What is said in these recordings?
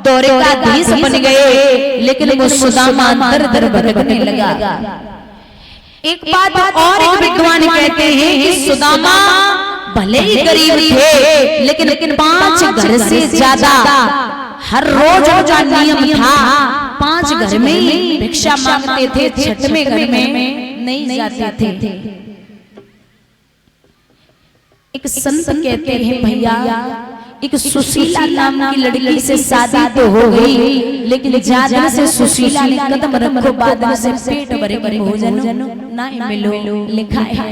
द्वारिकाधीश बन गए, लेकिन वो सुदामा दर दर भटकने लगा। एक बात और एक विद्वान कहते हैं कि सुदामा भले ही गरीब थे, लेकिन 5 घर से ज्यादा हर रोज का नियम था 5 घर में भिक्षा मांगते थे, 6वें घर में नहीं जाते थे। एक संत कहते हैं भैया एक सुशीला नाम की लड़की से शादी तो हो गई, लेकिन जादन से सुशीला ने कदम रखो बादल से पेट भरे भोजन ना मिलो। लिखा है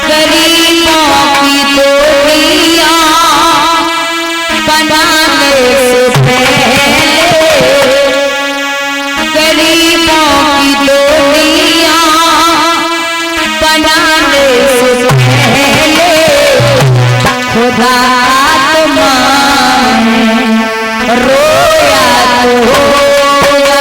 गरीबों की दोलियां बनाने से पहले, गरीबों की दोलियां बनाने से पहले खुदा तुम्हारे रोया तो होगा।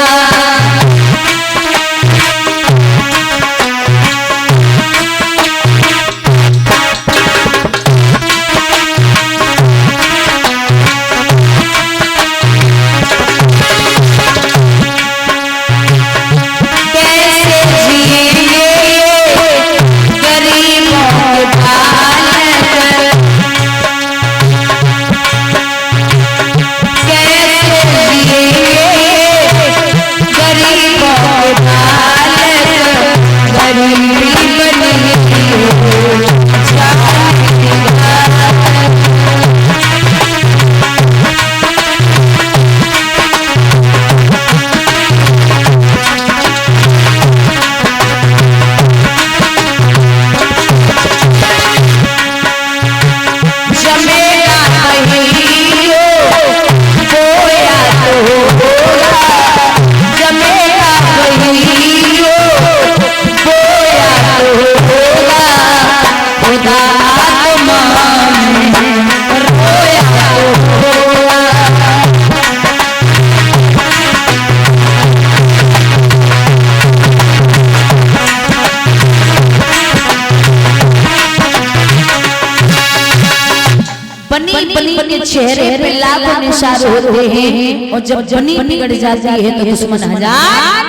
चेहरे पे लाखों निशान होते हैं, और जब बनी बिगड़ जाती है तो दुश्मन हजार।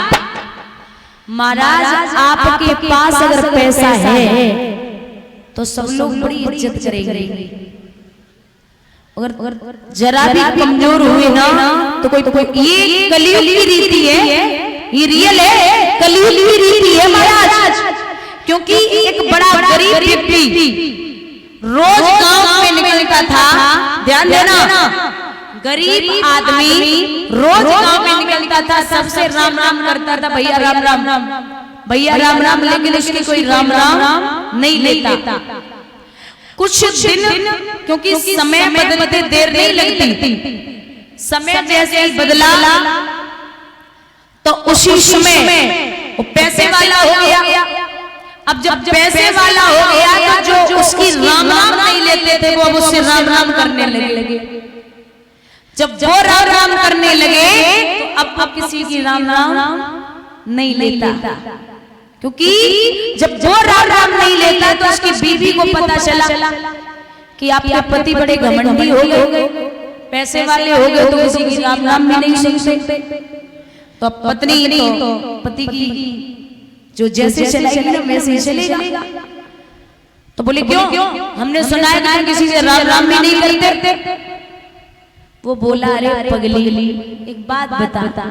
महाराज आपके पास अगर पैसा है तो सब लोग बड़ी इज्जत करेंगे, अगर जरा भी कमजोर हुए ना तो कोई ये कलयुग की रीति है, ये रियल है, कलयुग की रीति है महाराज। क्योंकि एक बड़ा गरीब व्यक्ति रोज गांव में निकलता था, ध्यान देना, गरीब आदमी रोज गांव में निकलता था, सबसे राम राम करता था, भैया राम राम, भैया राम राम, लेकिन उसके कोई राम राम नहीं लेता। कुछ दिन, क्योंकि समय बदलते देर नहीं लगती, समय जैसे ही बदला तो उसी समय वो पैसे वाला हो गया। अब जब पैसे वाला हो गया तो जो उसकी राम राम नहीं लेते थे वो अब उससे राम राम करने लगे। जब वो राम राम करने लगे तो अब किसी की राम राम नहीं लेता, क्योंकि जब वो राम राम नहीं लेता तो उसकी बीवी को पता चला कि आपके पति बड़े घमंडी हो गए, पैसे वाले हो गए, तो किसी की राम राम भी नहीं सुन सकते। तो पत्नी तो पति की जो जैसे चलेगी ना वैसे ही चलेगा। तो बोले क्यों, हमने सुना है कि किसी से राम राम भी नहीं करते। वो बोला अरे पगली एक बात बता,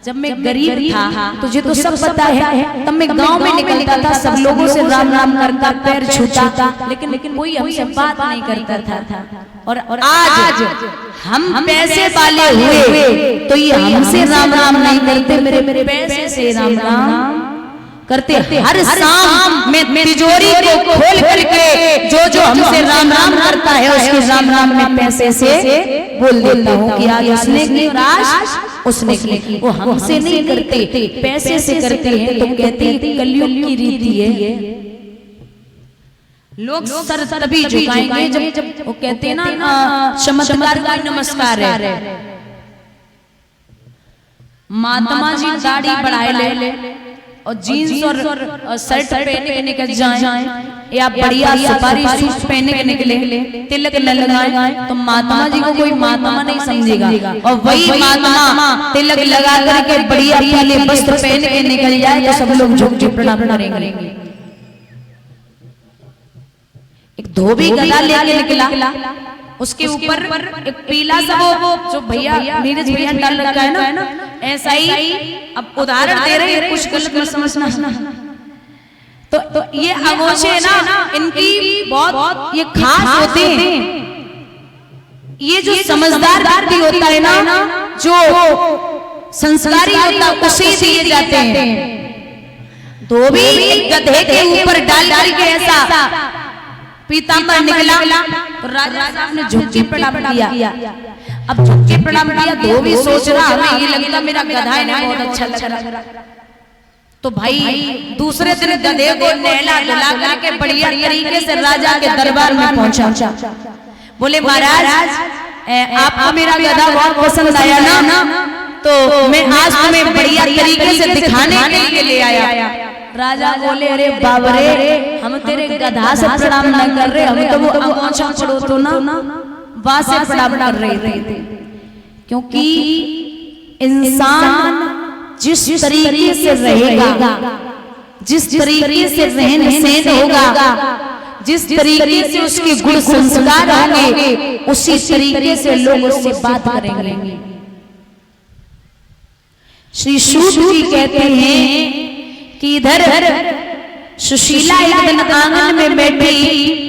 जब मैं गरीब था तुझे तो सब पता है, तब मैं गांव में निकलता था, सब लोगों से राम राम करता, पैर छूता, लेकिन कोई हमसे बात नहीं करता था। और आज हम पैसे वाले हुए तो ये हमसे राम राम नहीं करते, मेरे पैसे से राम राम करते। हर शाम में तिजोरी को खोल करके जो हमसे राम राम करता है उसके राम राम में पैसे से बोल देता हूँ कि आज उसने की, आज उसने की। वो हमसे नहीं करते, पैसे से करते हैं। तो कहते हैं कलयुग की रीति है, लोग सर तभी झुकाएंगे जब वो कहते हैं ना चमत्कार का नमस्कार है। महात्मा जी दाढ़ी बढ़ाए ले, और जीन्स और शर्ट पहने के निकल जाएं या बढ़िया सुपारी सूट पहने के निकले, तिलक न लगाएं तो महात्मा जी को कोई महात्मा नहीं समझेगा। और वही महात्मा तिलक लगा करके बढ़िया पीले वस्त्र पहन के निकल जाए तो सब लोग झुक झुक प्रणाम करेंगे। एक धोबी गदा लेके निकला, उसके ऊपर एक पीला सा वो जो भैया नीरज भैया डाल रखा है ना, ऐसा ही अब उदाहरण दे रहे हैं, कुछ गलत मत समझना। तो ये अगोछे ना इनकी बहुत ये खास होते हैं। ये जो समझदार व्यक्ति होता है ना, जो संस्कारी होता है, उसे दिए जाते हैं। धोबी गधे के ऊपर डाल करके ऐसा पीताम्बर निकला तो राजा साहब ने झुक के प्रणाम किया। अब झुक के प्रणाम किया, धोबी सोच रहा हमें ये लगता मेरा गधा है ना बहुत अच्छा लग रहा। तो भाई दूसरे दिन गधे को नहला धुला करके बढ़िया तरीके से राजा के दरबार में पहुंचा। बोले महाराज आपको मेरा गधा बहुत पसंद आया ना, तो मैं आज तुम्हें बढ़िया तरीके से दिखाने के लिए ले आया। राजा बोले अरे बाबरे, हम तेरे गधा से प्रणाम नहीं कर रहे, हम तो वो अगोछा छोड़ो तो ना वहां से प्रणाम कर रहे थे। क्योंकि इंसान जिस तरीके से रहेगा, जिस तरीके से रहन सहन होगा, जिस तरीके से उसके गुण संस्कार होंगे, उसी तरीके से लोग उससे बात करेंगे। श्री सूत जी कहते हैं कि इधर सुशीला एक दिन आंगन में बैठी,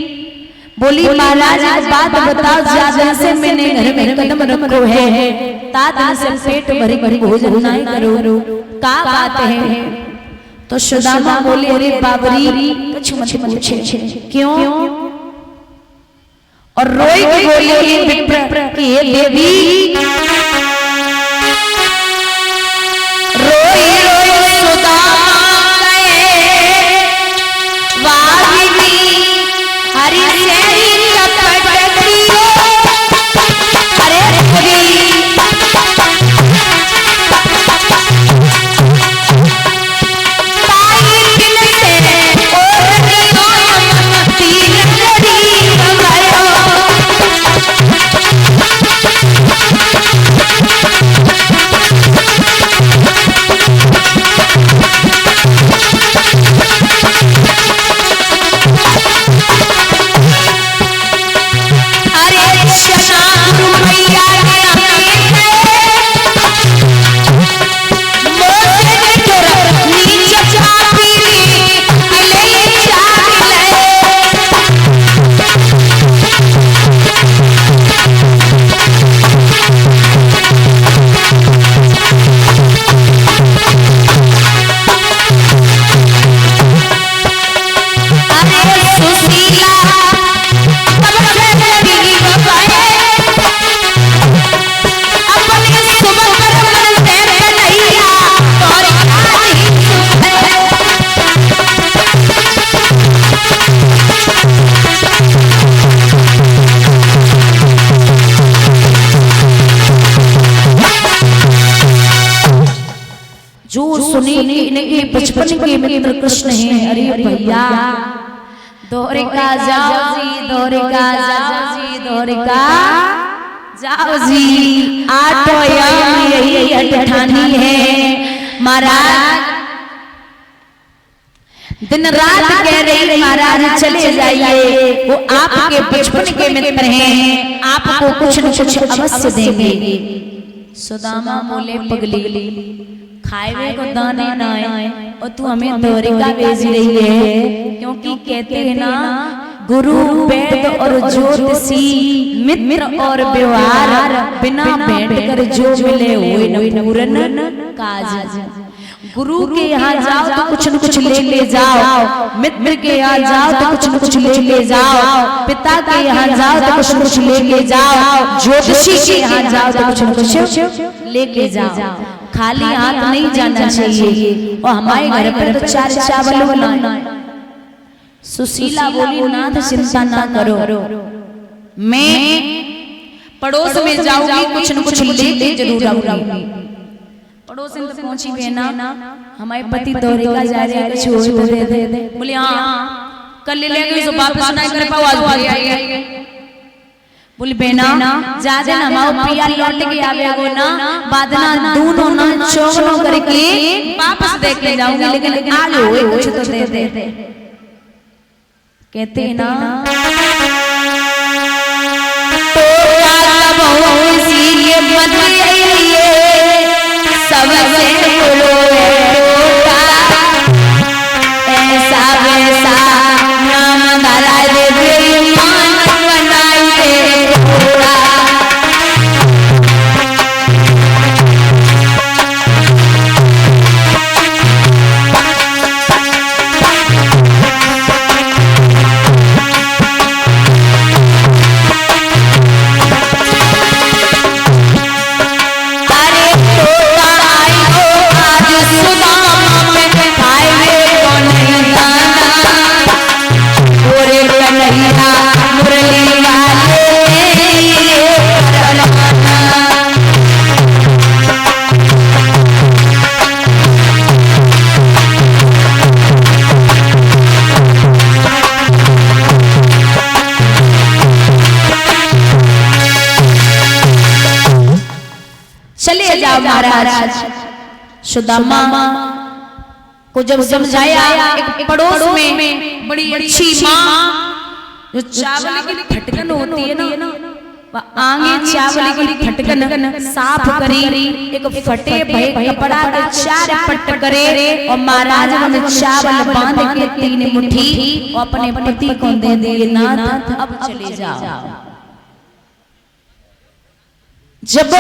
बोली महाराज एक बात बताओ, ज्यादा से मैंने घर में कदम रखो है, ताता से पेट भरी भरी भोजन नहीं करो, का बात है? तो सुदामा बोले अरे बाबरी कुछ मत पूछे, क्यों? और रोई बोले विप्र कि हे देवी, रोई रोई सुदामा इनके बचपन के मित्र कृष्ण हैं। अरे भैया द्वारिका जाओ जी, द्वारिका जाओ जी, द्वारिका जाओ जी, आठो याम यही अठानी है। महाराज दिन रात कह रही महाराज चले जाइए, वो आपके बचपन के मित्र हैं, आपको कुछ न कुछ अवश्य देंगे। सुदामा बोले पगली खाए को दाने ना आए और तू हमें द्वारिका भेज रही है, क्योंकि कहते हैं ना गुरु वेद और ज्योतिषी मित्र और व्यवहार बिना भेंट कर जो मिले हुए न पूरन काज। गुरु के यहाँ जाओ तो कुछ न कुछ ले जाओ, मित्र के यहाँ जाओ तो कुछ न कुछ ले जाओ, पिता के यहाँ जाओ तो कुछ न कुछ ले जाओ, ज्योतिषी के यहाँ जाओ तो कुछ न कुछ लेके जाओ। खाली हाथ नहीं जाना चाहिए। और हमारे घर पर तो 4 चावल बनाए। सुशीला बोली नाथ चिंता ना करो, मैं पड़ोस में जाऊंगी, कुछ न कुछ लेके जरूर आऊंगी। पड़ोस में पहुंची बेना, हमारे पति दौरे का जा रहे हैं, कुछ हो तो दे दे। बोले हाँ कल ले लेंगे, जो वापस नहीं कर पाओ आज भाग आइए। बोले बेना जा दे ना, माओ पिया लौट के आवेगो ना, बाद ना दोनों ना चौगनों करके वापस देख ले जाऊंगी, लेकिन आज होए कुछ तो दे दे। कहते हैं ना तो तब हो सी ये मत सबसे बोलो ऐसा वैसा नाम धरा दे मान बनाई दे थोड़ा। चले जाओ महाराज। सुदामा को जब समझाया, एक पड़ोस में बड़ी अच्छी माँ जो चावल की फटकन होती है ना, वह आगे चावल की फटकन साफ करी, एक फटे भय कपड़ा का 4 पट करे और महाराज ने चावल बांध के 3 मुट्ठी और अपने पति को दे दिए। नाथ अब चले जाओ। जब